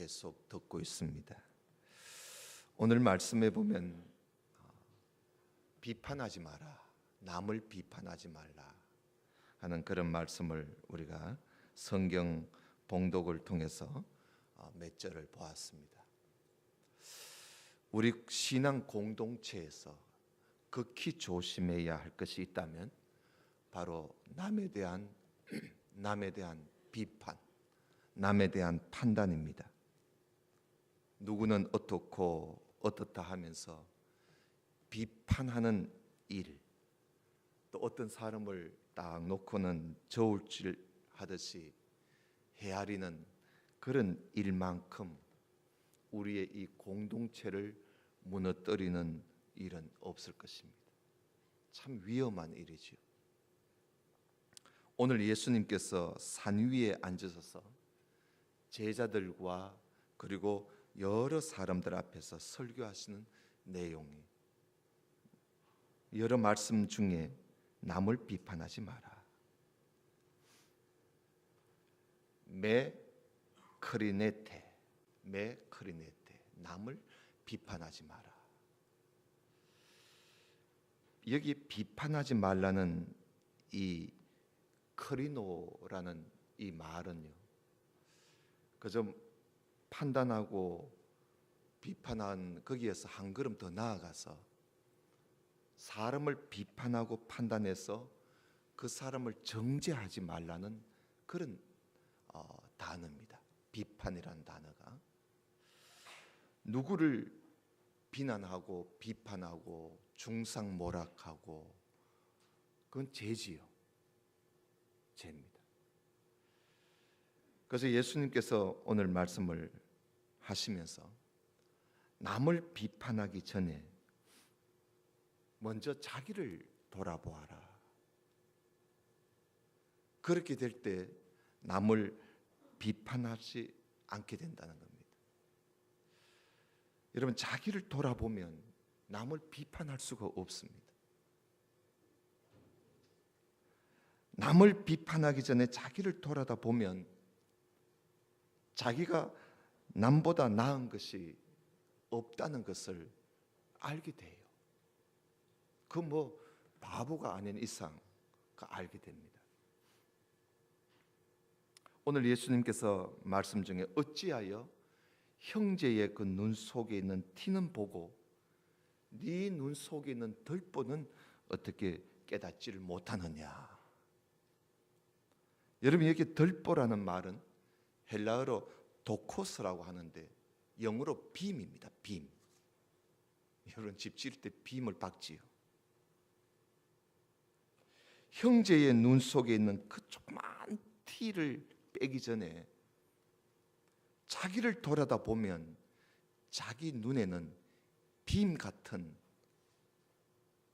계속 듣고 있습니다. 오늘 말씀에 보면 비판하지 마라, 남을 비판하지 말라 하는 그런 말씀을 우리가 성경 봉독을 통해서 몇 절을 보았습니다. 우리 신앙 공동체에서 극히 조심해야 할 것이 있다면 바로 남에 대한 비판, 남에 대한 판단입니다. 누구는 어떻고 어떻다 하면서 비판하는 일, 또 어떤 사람을 딱 놓고는 저울질 하듯이 헤아리는 그런 일만큼 우리의 이 공동체를 무너뜨리는 일은 없을 것입니다. 참 위험한 일이지요. 오늘 예수님께서 산 위에 앉으셔서 제자들과 그리고 여러 사람들 앞에서 설교하시는 내용이 여러 말씀 중에 남을 비판하지 마라, 메 크리네테, 남을 비판하지 마라. 여기 비판하지 말라는 이 크리노라는 이 말은요, 그저 판단하고 비판한 거기에서 한 걸음 더 나아가서 사람을 비판하고 판단해서 그 사람을 정죄하지 말라는 그런 단어입니다. 비판이라는 단어가 누구를 비난하고 비판하고 중상모략하고 그건 죄지요. 죄입니다. 그래서 예수님께서 오늘 말씀을 하시면서 남을 비판하기 전에 먼저 자기를 돌아보아라. 그렇게 될 때 남을 비판하지 않게 된다는 겁니다. 여러분, 자기를 돌아보면 남을 비판할 수가 없습니다. 남을 비판하기 전에 자기를 돌아다 보면 자기가 남보다 나은 것이 없다는 것을 알게 돼요. 그 바보가 아닌 이상 알게 됩니다. 오늘 예수님께서 말씀 중에 어찌하여 형제의 그 눈 속에 있는 티는 보고 네 눈 속에 있는 들보는 어떻게 깨닫지를 못하느냐. 여러분, 여기 들보라는 말은 헬라어로 도코스라고 하는데 영어로 빔입니다. 빔. 여러분, 집 지을 때 빔을 박지요. 형제의 눈 속에 있는 그 조그만 티를 빼기 전에 자기를 돌아다 보면 자기 눈에는 빔 같은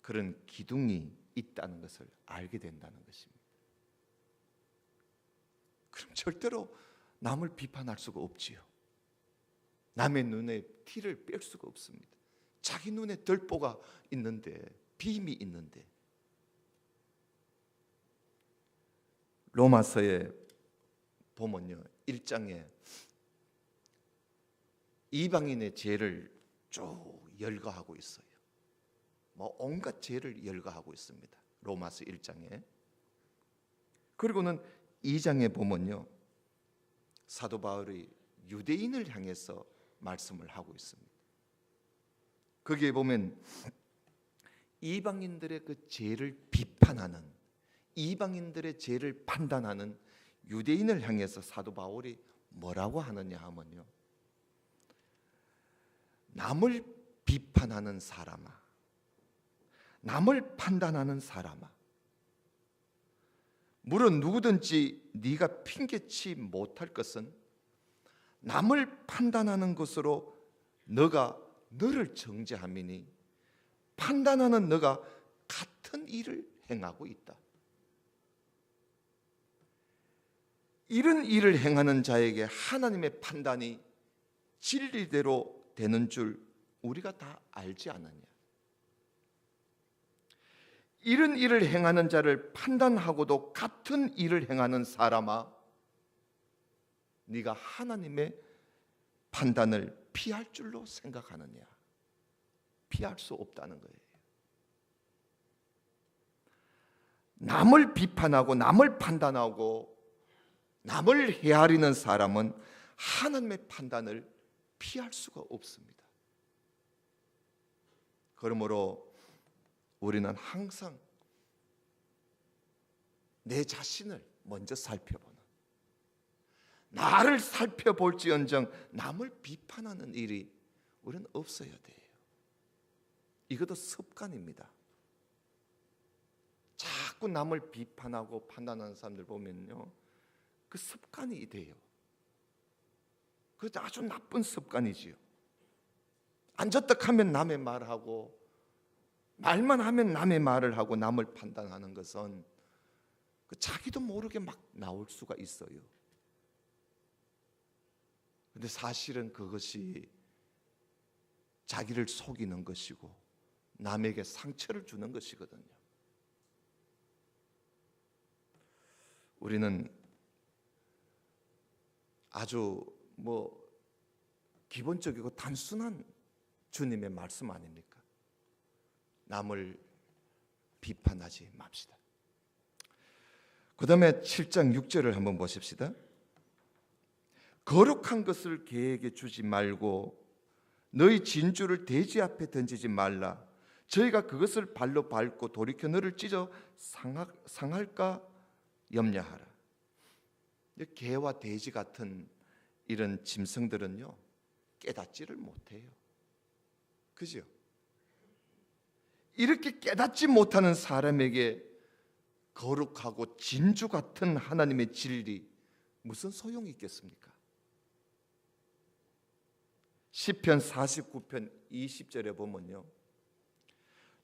그런 기둥이 있다는 것을 알게 된다는 것입니다. 그럼 절대로 남을 비판할 수가 없지요. 남의 눈에 티를 뺄 수가 없습니다. 자기 눈에 들보가 있는데, 빔이 있는데. 로마서에 보면요, 1장에 이방인의 죄를 쭉 열거하고 있어요. 온갖 죄를 열거하고 있습니다. 로마서 1장에. 그리고는 2장에 보면요, 사도 바울이 유대인을 향해서 말씀을 하고 있습니다. 거기에 보면 이방인들의 그 죄를 비판하는, 이방인들의 죄를 판단하는 유대인을 향해서 사도 바울이 뭐라고 하느냐 하면요, 남을 비판하는 사람아, 남을 판단하는 사람아, 물론 누구든지 네가 핑계치 못할 것은 남을 판단하는 것으로 너를 정죄함이니 판단하는 너가 같은 일을 행하고 있다. 이런 일을 행하는 자에게 하나님의 판단이 진리대로 되는 줄 우리가 다 알지 않느냐. 이런 일을 행하는 자를 판단하고도 같은 일을 행하는 사람아, 네가 하나님의 판단을 피할 줄로 생각하느냐? 피할 수 없다는 거예요. 남을 비판하고 남을 판단하고 남을 헤아리는 사람은 하나님의 판단을 피할 수가 없습니다. 그러므로 우리는 항상 내 자신을 먼저 살펴보는, 나를 살펴볼지언정 남을 비판하는 일이 우리는 없어야 돼요. 이것도 습관입니다. 자꾸 남을 비판하고 판단하는 사람들 보면요, 그 습관이 돼요. 그 아주 나쁜 습관이지요. 앉았다 하면 남의 말하고, 말만 하면 남의 말을 하고 남을 판단하는 것은 자기도 모르게 막 나올 수가 있어요. 근데 사실은 그것이 자기를 속이는 것이고 남에게 상처를 주는 것이거든요. 우리는 아주 기본적이고 단순한 주님의 말씀 아닙니까? 남을 비판하지 맙시다. 그 다음에 7장 6절을 한번 보십시다. 거룩한 것을 개에게 주지 말고 너희 진주를 돼지 앞에 던지지 말라. 저희가 그것을 발로 밟고 돌이켜 너를 찢어 상할까 염려하라. 개와 돼지 같은 이런 짐승들은요, 깨닫지를 못해요. 그죠? 이렇게 깨닫지 못하는 사람에게 거룩하고 진주 같은 하나님의 진리 무슨 소용이 있겠습니까? 시편 49편 20절에 보면요,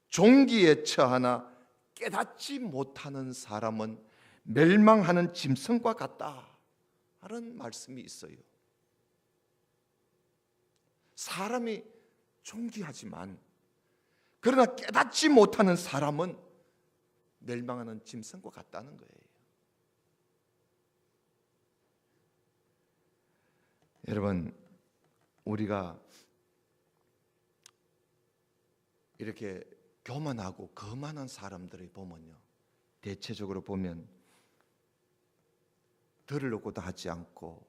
종기에 처하나 깨닫지 못하는 사람은 멸망하는 짐승과 같다 하는 말씀이 있어요. 사람이 존귀하지만 그러나 깨닫지 못하는 사람은 멸망하는 짐승과 같다는 거예요. 여러분, 우리가 이렇게 교만하고 거만한 사람들을 보면요, 대체적으로 보면 들으려고도 하지 않고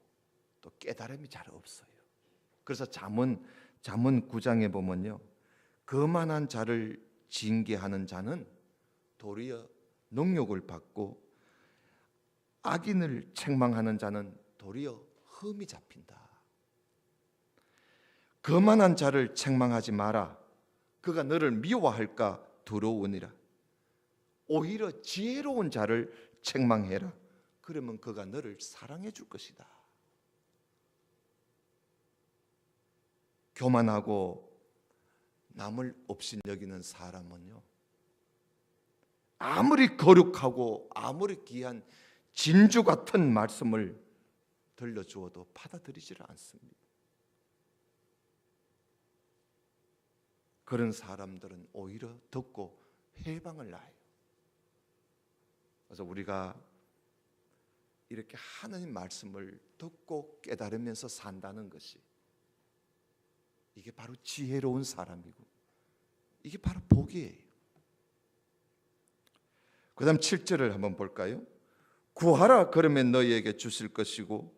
또 깨달음이 잘 없어요. 그래서 잠언 9장에 보면요, 거만한 자를 징계하는 자는 도리어 능욕을 받고 악인을 책망하는 자는 도리어 흠이 잡힌다. 거만한 자를 책망하지 마라. 그가 너를 미워할까 두려우니라. 오히려 지혜로운 자를 책망해라. 그러면 그가 너를 사랑해 줄 것이다. 교만하고 남을 업신여기는 사람은요, 아무리 거룩하고 아무리 귀한 진주 같은 말씀을 들려주어도 받아들이지를 않습니다. 그런 사람들은 오히려 듣고 해방을 낳아요. 그래서 우리가 이렇게 하나님 말씀을 듣고 깨달으면서 산다는 것이, 이게 바로 지혜로운 사람이고 이게 바로 복이에요. 그 다음 7절을 한번 볼까요? 구하라 그러면 너희에게 주실 것이고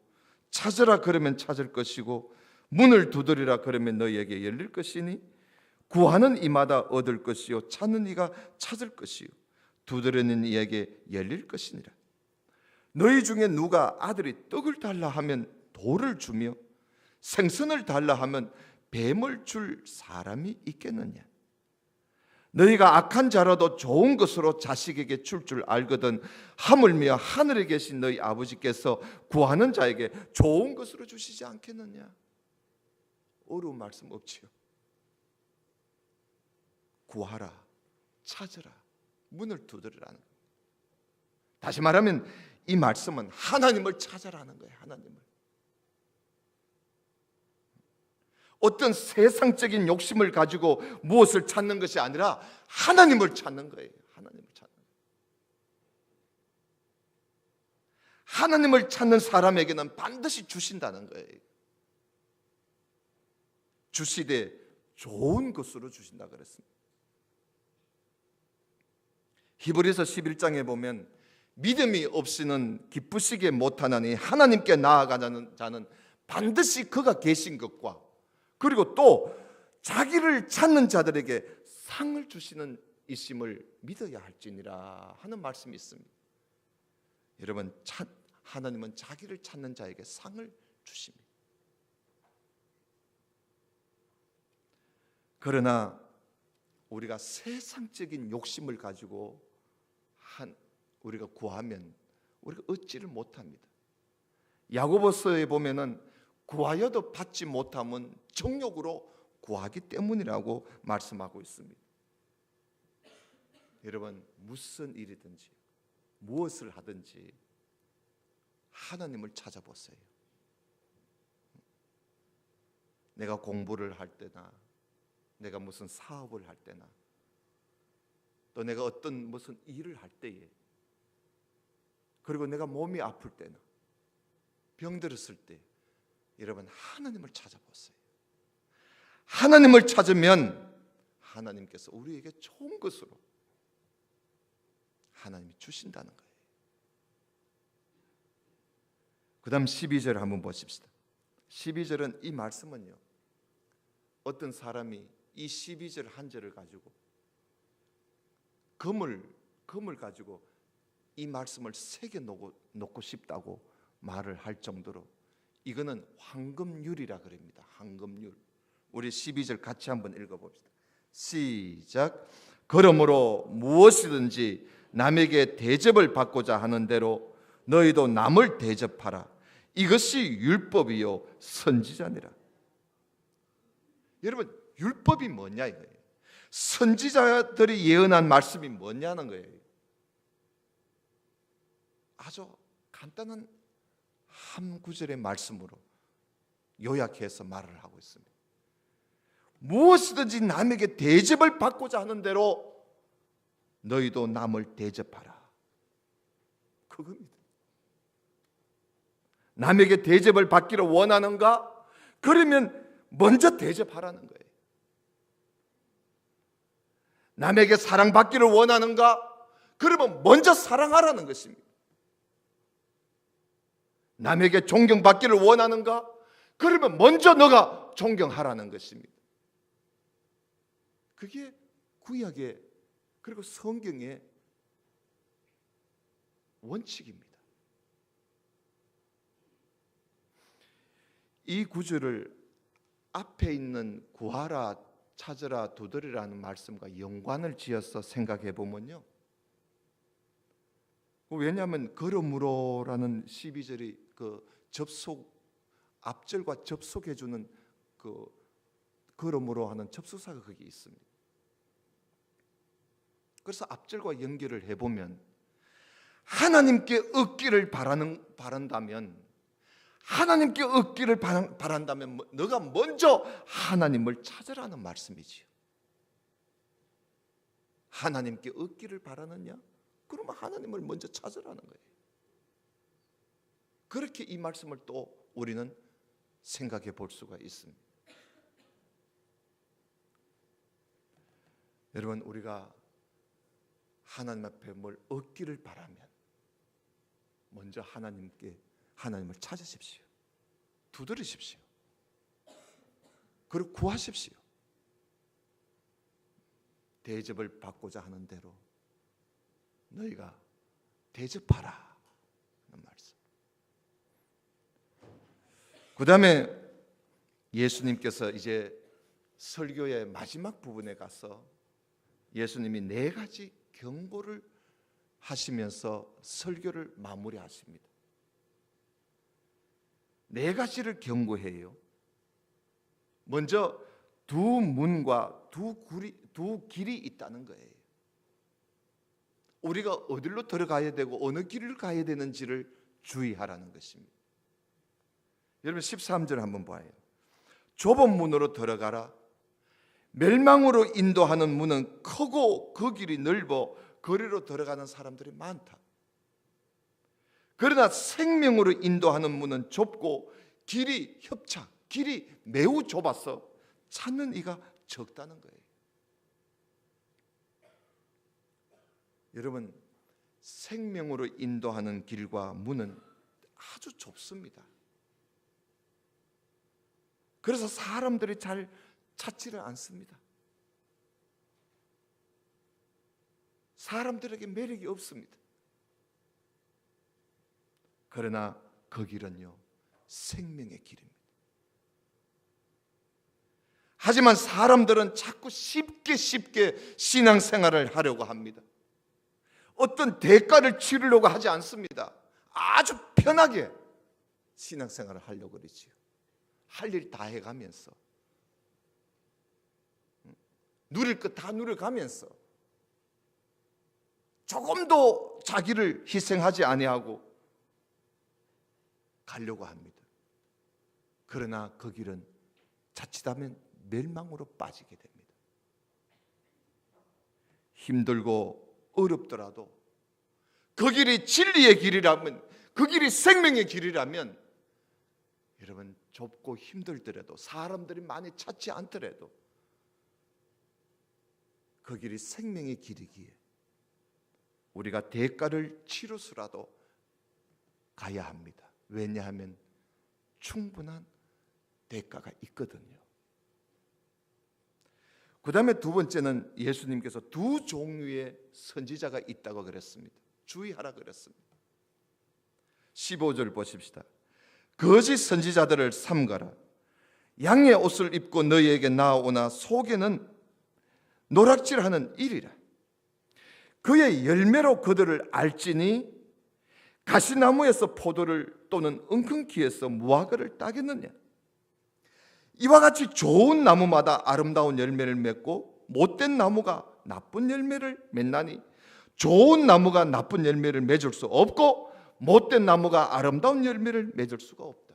찾으라 그러면 찾을 것이고 문을 두드리라 그러면 너희에게 열릴 것이니 구하는 이마다 얻을 것이요 찾는 이가 찾을 것이요 두드리는 이에게 열릴 것이니라. 너희 중에 누가 아들이 떡을 달라 하면 돌을 주며 생선을 달라 하면 뱀을 줄 사람이 있겠느냐? 너희가 악한 자라도 좋은 것으로 자식에게 줄 줄 알거든 하물며 하늘에 계신 너희 아버지께서 구하는 자에게 좋은 것으로 주시지 않겠느냐? 어려운 말씀 없지요. 구하라, 찾으라, 문을 두드리라는 거예요. 다시 말하면 이 말씀은 하나님을 찾아라는 거예요. 하나님을. 어떤 세상적인 욕심을 가지고 무엇을 찾는 것이 아니라 하나님을 찾는 거예요. 하나님을 찾는 거예요. 하나님을 찾는 사람에게는 반드시 주신다는 거예요. 주시되 좋은 것으로 주신다 그랬습니다. 히브리서 11장에 보면 믿음이 없이는 기쁘시게 못하나니 하나님께 나아가는 자는 반드시 그가 계신 것과 그리고 또 자기를 찾는 자들에게 상을 주시는 이심을 믿어야 할지니라 하는 말씀이 있습니다. 여러분, 하나님은 자기를 찾는 자에게 상을 주십니다. 그러나 우리가 세상적인 욕심을 가지고 우리가 구하면 우리가 얻지를 못합니다. 야고보서에 보면은 구하여도 받지 못함은 정욕으로 구하기 때문이라고 말씀하고 있습니다. 여러분, 무슨 일이든지 무엇을 하든지 하나님을 찾아보세요. 내가 공부를 할 때나 내가 무슨 사업을 할 때나 또 내가 어떤 무슨 일을 할 때에 그리고 내가 몸이 아플 때나 병들었을 때 여러분 하나님을 찾아보세요. 하나님을 찾으면 하나님께서 우리에게 좋은 것으로 하나님이 주신다는 거예요. 그 다음 12절 한번 보십시다. 12절은 이 말씀은요, 어떤 사람이 이 12절 한 절을 가지고 금을 가지고 이 말씀을 새겨 놓고 싶다고 말을 할 정도로 이거는 황금률이라 그럽니다. 황금률. 우리 12절 같이 한번 읽어봅시다. 시작. 그러므로 무엇이든지 남에게 대접을 받고자 하는 대로 너희도 남을 대접하라. 이것이 율법이요 선지자니라. 여러분, 율법이 뭐냐 이거예요. 선지자들이 예언한 말씀이 뭐냐는 거예요. 아주 간단한 한 구절의 말씀으로 요약해서 말을 하고 있습니다. 무엇이든지 남에게 대접을 받고자 하는 대로 너희도 남을 대접하라. 그겁니다. 남에게 대접을 받기를 원하는가? 그러면 먼저 대접하라는 거예요. 남에게 사랑받기를 원하는가? 그러면 먼저 사랑하라는 것입니다. 남에게 존경받기를 원하는가? 그러면 먼저 너가 존경하라는 것입니다. 그게 구약의 그리고 성경의 원칙입니다. 이 구절을 앞에 있는 구하라, 찾으라, 두드리라는 말씀과 연관을 지어서 생각해 보면요, 왜냐하면 그러므로라는 12절이 그 앞절과 접속해 주는 그 그러므로 하는 접속사가 거기 있습니다. 그래서 앞절과 연결을 해보면 하나님께 얻기를 바란다면 하나님께 얻기를 바란다면 너가 먼저 하나님을 찾으라는 말씀이지요. 하나님께 얻기를 바라느냐? 그러면 하나님을 먼저 찾으라는 거예요. 그렇게 이 말씀을 또 우리는 생각해 볼 수가 있습니다. 여러분, 우리가 하나님 앞에 뭘 얻기를 바라면 먼저 하나님을 찾으십시오. 두드리십시오. 그리고 구하십시오. 대접을 받고자 하는 대로 너희가 대접하라 하는 말씀. 그 다음에 예수님께서 이제 설교의 마지막 부분에 가서 예수님이 4가지 경고를 하시면서 설교를 마무리하십니다. 4가지를 경고해요. 먼저 두 문과 두 길이 있다는 거예요. 우리가 어디로 들어가야 되고 어느 길을 가야 되는지를 주의하라는 것입니다. 여러분 13절 한번 봐요. 좁은 문으로 들어가라. 멸망으로 인도하는 문은 크고 그 길이 넓어 거리로 들어가는 사람들이 많다. 그러나 생명으로 인도하는 문은 좁고 길이 매우 좁아서 찾는 이가 적다는 거예요. 여러분, 생명으로 인도하는 길과 문은 아주 좁습니다. 그래서 사람들이 잘 찾지를 않습니다. 사람들에게 매력이 없습니다. 그러나 그 길은요, 생명의 길입니다. 하지만 사람들은 자꾸 쉽게 신앙생활을 하려고 합니다. 어떤 대가를 치르려고 하지 않습니다. 아주 편하게 신앙생활을 하려고 그러지요. 할 일 다 해가면서, 누릴 것 다 누려가면서, 조금도 자기를 희생하지 아니하고 가려고 합니다. 그러나 그 길은 자칫하면 멸망으로 빠지게 됩니다. 힘들고 어렵더라도 그 길이 진리의 길이라면, 그 길이 생명의 길이라면, 여러분, 좁고 힘들더라도, 사람들이 많이 찾지 않더라도 그 길이 생명의 길이기에 우리가 대가를 치러서라도 가야 합니다. 왜냐하면 충분한 대가가 있거든요. 그 다음에 두 번째는 예수님께서 두 종류의 선지자가 있다고 그랬습니다. 주의하라 그랬습니다. 15절 보십시다. 거짓 선지자들을 삼가라. 양의 옷을 입고 너희에게 나오나 속에는 노략질하는 일이라. 그의 열매로 그들을 알지니 가시나무에서 포도를 또는 엉겅퀴에서 무화과를 따겠느냐. 이와 같이 좋은 나무마다 아름다운 열매를 맺고 못된 나무가 나쁜 열매를 맺나니 좋은 나무가 나쁜 열매를 맺을 수 없고 못된 나무가 아름다운 열매를 맺을 수가 없다.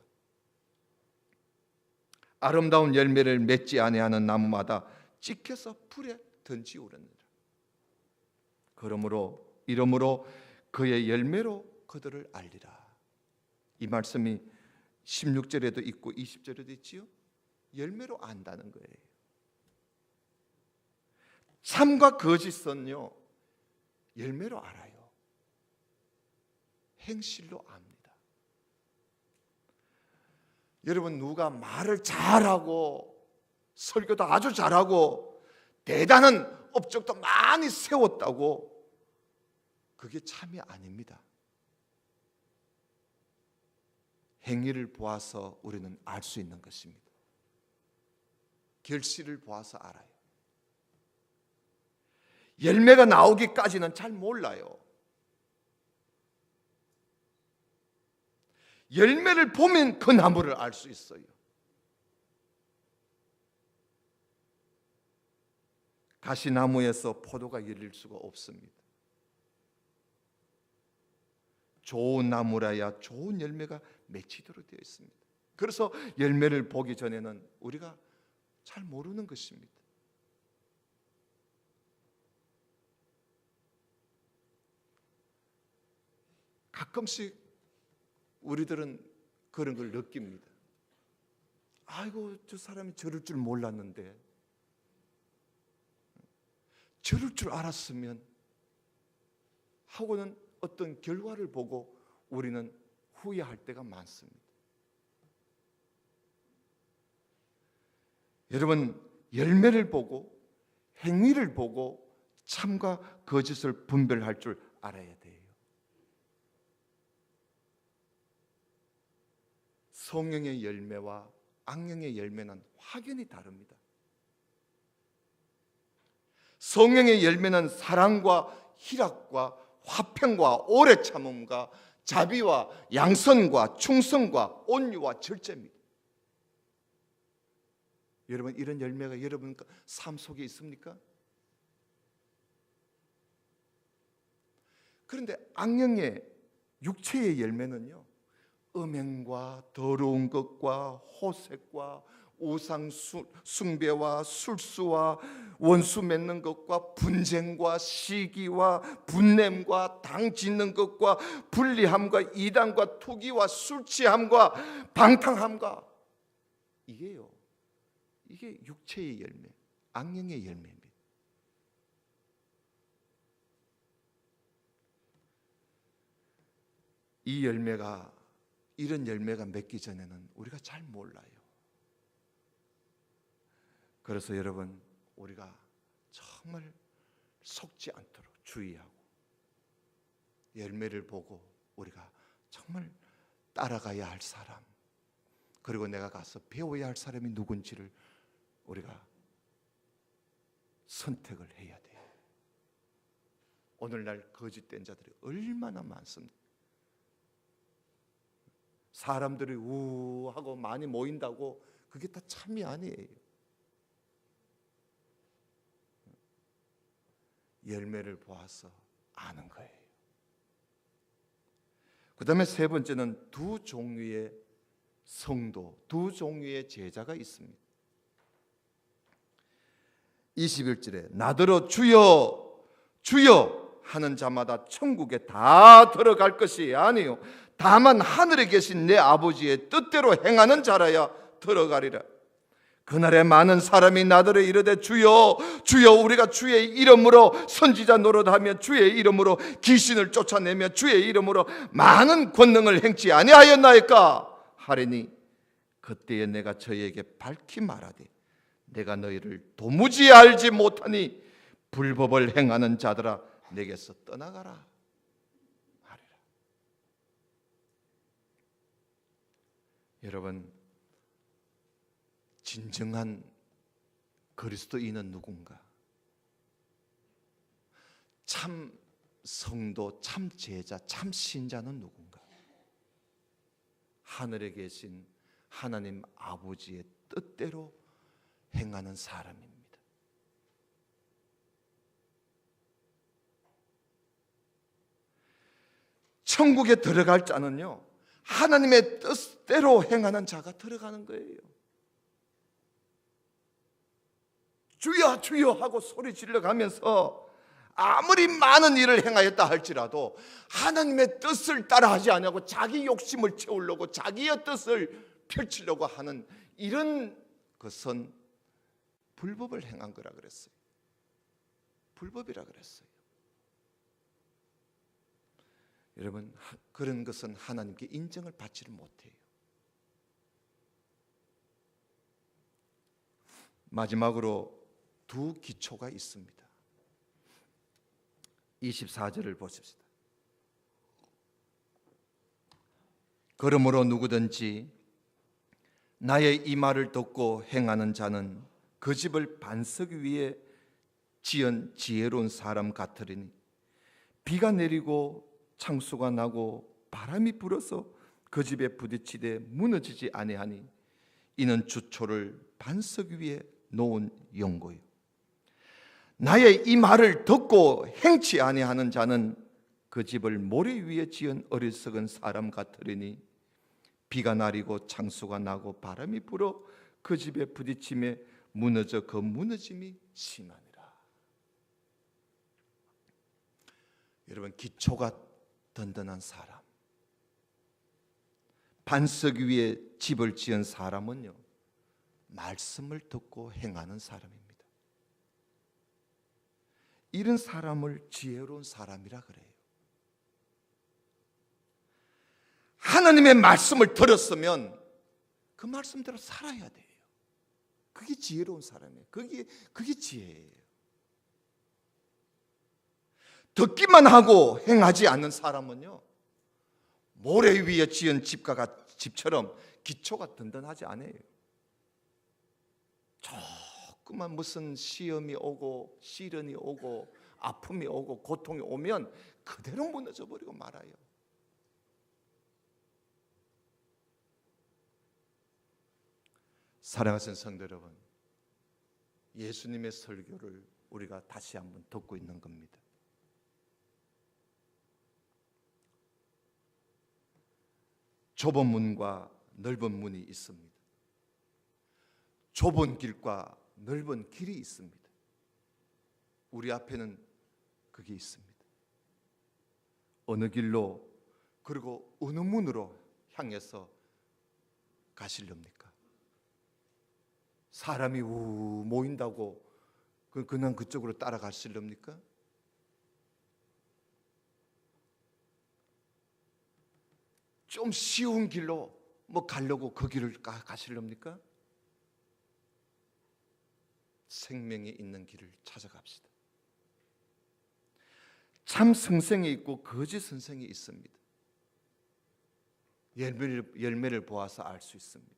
아름다운 열매를 맺지 아니하는 나무마다 찍혀서 불에 던지우느니라. 이러므로 그의 열매로 그들을 알리라. 이 말씀이 16절에도 있고 20절에도 있지요. 열매로 안다는 거예요. 참과 거짓은요, 열매로 알아요. 행실로 압니다. 여러분, 누가 말을 잘하고 설교도 아주 잘하고 대단한 업적도 많이 세웠다고 그게 참이 아닙니다. 행위를 보아서 우리는 알 수 있는 것입니다. 결실을 보아서 알아요. 열매가 나오기까지는 잘 몰라요. 열매를 보면 그 나무를 알 수 있어요. 가시나무에서 포도가 열릴 수가 없습니다. 좋은 나무라야 좋은 열매가 맺히도록 되어 있습니다. 그래서 열매를 보기 전에는 우리가 잘 모르는 것입니다. 가끔씩 우리들은 그런 걸 느낍니다. 아이고, 저 사람이 저럴 줄 몰랐는데, 저럴 줄 알았으면 하고는 어떤 결과를 보고 우리는 후회할 때가 많습니다. 여러분, 열매를 보고 행위를 보고 참과 거짓을 분별할 줄 알아야 돼요. 성령의 열매와 악령의 열매는 확연히 다릅니다. 성령의 열매는 사랑과 희락과 화평과 오래 참음과 자비와 양선과 충성과 온유와 절제입니다. 여러분, 이런 열매가 여러분 삶 속에 있습니까? 그런데 악령의 육체의 열매는요, 음행과 더러운 것과 호색과 우상 숭배와 술수와 원수 맺는 것과 분쟁과 시기와 분냄과 당 짓는 것과 불리함과 이단과 투기와 술 취함과 방탕함과, 이게요, 이게 육체의 열매, 악령의 열매입니다. 이 열매가, 이런 열매가 맺기 전에는 우리가 잘 몰라요. 그래서 여러분, 우리가 정말 속지 않도록 주의하고, 열매를 보고 우리가 정말 따라가야 할 사람, 그리고 내가 가서 배워야 할 사람이 누군지를 우리가 선택을 해야 돼요. 오늘날 거짓된 자들이 얼마나 많습니다. 사람들이 우하고 많이 모인다고 그게 다 참이 아니에요. 열매를 보아서 아는 거예요. 그 다음에 세 번째는 두 종류의 성도, 두 종류의 제자가 있습니다. 21절에 나더러 주여 주여 하는 자마다 천국에 다 들어갈 것이 아니요 다만 하늘에 계신 내 아버지의 뜻대로 행하는 자라야 들어가리라. 그날에 많은 사람이 나더러 이르되 주여 주여 우리가 주의 이름으로 선지자 노릇하며 주의 이름으로 귀신을 쫓아내며 주의 이름으로 많은 권능을 행치 아니하였나이까 하리니 그때에 내가 저희에게 밝히 말하되 내가 너희를 도무지 알지 못하니 불법을 행하는 자들아 내게서 떠나가라 하리라. 여러분, 진정한 그리스도인은 누군가? 참 성도, 참 제자, 참 신자는 누군가? 하늘에 계신 하나님 아버지의 뜻대로 행하는 사람입니다. 천국에 들어갈 자는요, 하나님의 뜻대로 행하는 자가 들어가는 거예요. 주여 주여 하고 소리 질러가면서 아무리 많은 일을 행하였다 할지라도 하나님의 뜻을 따라하지 아니하고 자기 욕심을 채우려고 자기의 뜻을 펼치려고 하는 이런 것은 불법을 행한 거라 그랬어요. 불법이라 그랬어요. 여러분, 그런 것은 하나님께 인정을 받지를 못해요. 마지막으로 두 기초가 있습니다. 24절을 보십시다. 그러므로 누구든지 나의 이 말을 듣고 행하는 자는 그 집을 반석 위에 지은 지혜로운 사람 같으리니 비가 내리고 창수가 나고 바람이 불어서 그 집에 부딪히되 무너지지 아니하니 이는 주초를 반석 위에 놓은 연고요. 나의 이 말을 듣고 행치 아니하는 자는 그 집을 모래 위에 지은 어리석은 사람 같으리니 비가 내리고 창수가 나고 바람이 불어 그 집에 부딪힘에 무너져 그 무너짐이 심하니라. 여러분, 기초가 든든한 사람, 반석 위에 집을 지은 사람은요, 말씀을 듣고 행하는 사람입니다. 이런 사람을 지혜로운 사람이라 그래요. 하나님의 말씀을 들었으면 그 말씀대로 살아야 돼요. 그게 지혜로운 사람이에요. 그게 지혜예요. 듣기만 하고 행하지 않는 사람은요, 모래 위에 지은 집처럼 기초가 든든하지 않아요. 조금만 무슨 시험이 오고 시련이 오고 아픔이 오고 고통이 오면 그대로 무너져 버리고 말아요. 사랑하는 성도 여러분, 예수님의 설교를 우리가 다시 한번 듣고 있는 겁니다. 좁은 문과 넓은 문이 있습니다. 좁은 길과 넓은 길이 있습니다. 우리 앞에는 그게 있습니다. 어느 길로 그리고 어느 문으로 향해서 가시렵니까? 사람이 우 모인다고 그냥 그쪽으로 따라가실렵니까? 좀 쉬운 길로 뭐 가려고 그 길을 가실렵니까? 생명이 있는 길을 찾아갑시다. 참 선생이 있고 거짓 선생이 있습니다. 열매를 보아서 알 수 있습니다.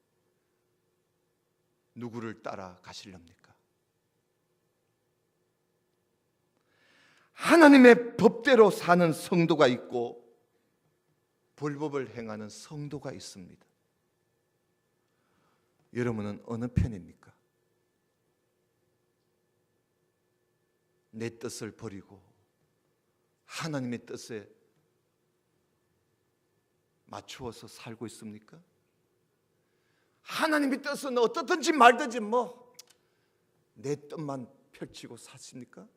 누구를 따라 가실렵니까? 하나님의 법대로 사는 성도가 있고 불법을 행하는 성도가 있습니다. 여러분은 어느 편입니까? 내 뜻을 버리고 하나님의 뜻에 맞추어서 살고 있습니까? 하나님의 뜻은 어떻든지 말든지 뭐 내 뜻만 펼치고 사십니까?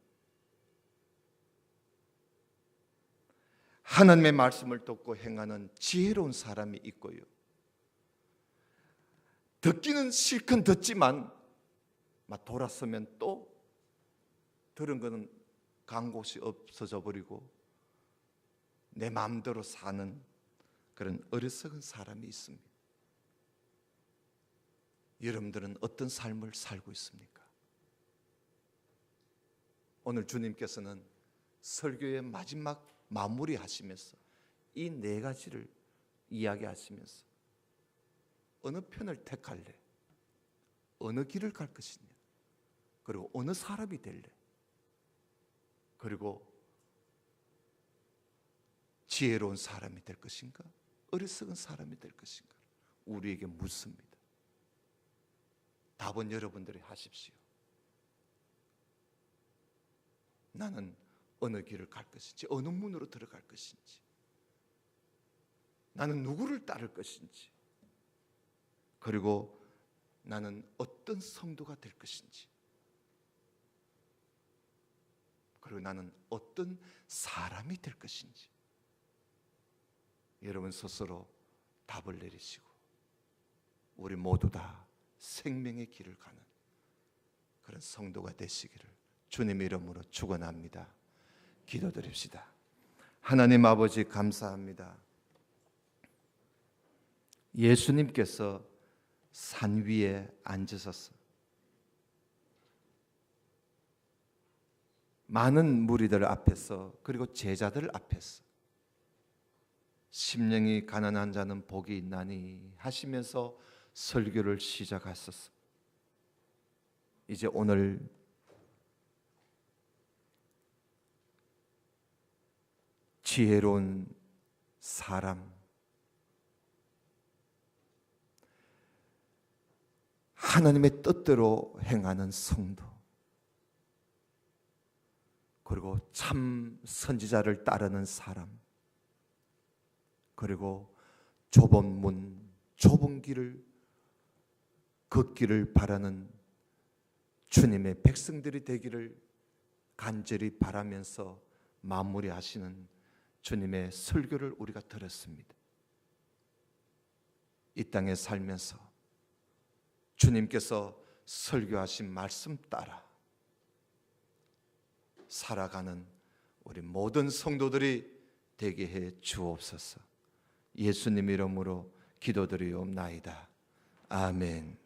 하나님의 말씀을 듣고 행하는 지혜로운 사람이 있고요, 듣기는 실컷 듣지만 돌아서면 또 들은 거는 간 곳이 없어져 버리고 내 마음대로 사는 그런 어리석은 사람이 있습니다. 여러분들은 어떤 삶을 살고 있습니까? 오늘 주님께서는 설교의 마지막 마무리하시면서 이 네 가지를 이야기하시면서 어느 편을 택할래? 어느 길을 갈 것이냐? 그리고 어느 사람이 될래? 그리고 지혜로운 사람이 될 것인가? 어리석은 사람이 될 것인가? 우리에게 묻습니다. 답은 여러분들이 하십시오. 나는 어느 길을 갈 것인지, 어느 문으로 들어갈 것인지, 나는 누구를 따를 것인지, 그리고 나는 어떤 성도가 될 것인지, 그리고 나는 어떤 사람이 될 것인지 여러분 스스로 답을 내리시고 우리 모두 다 생명의 길을 가는 그런 성도가 되시기를 주님의 이름으로 축원합니다. 기도드립시다. 하나님 아버지 감사합니다. 예수님께서 산 위에 앉으셔서 많은 무리들 앞에서 그리고 제자들 앞에서 심령이 가난한 자는 복이 있나니 하시면서 설교를 시작하셨어. 이제 오늘 지혜로운 사람, 하나님의 뜻대로 행하는 성도, 그리고 참 선지자를 따르는 사람, 그리고 좁은 문, 좁은 길을 걷기를 바라는 주님의 백성들이 되기를 간절히 바라면서 마무리하시는 주님의 설교를 우리가 들었습니다. 이 땅에 살면서 주님께서 설교하신 말씀 따라 살아가는 우리 모든 성도들이 되게 해 주옵소서. 예수님 이름으로 기도드리옵나이다. 아멘.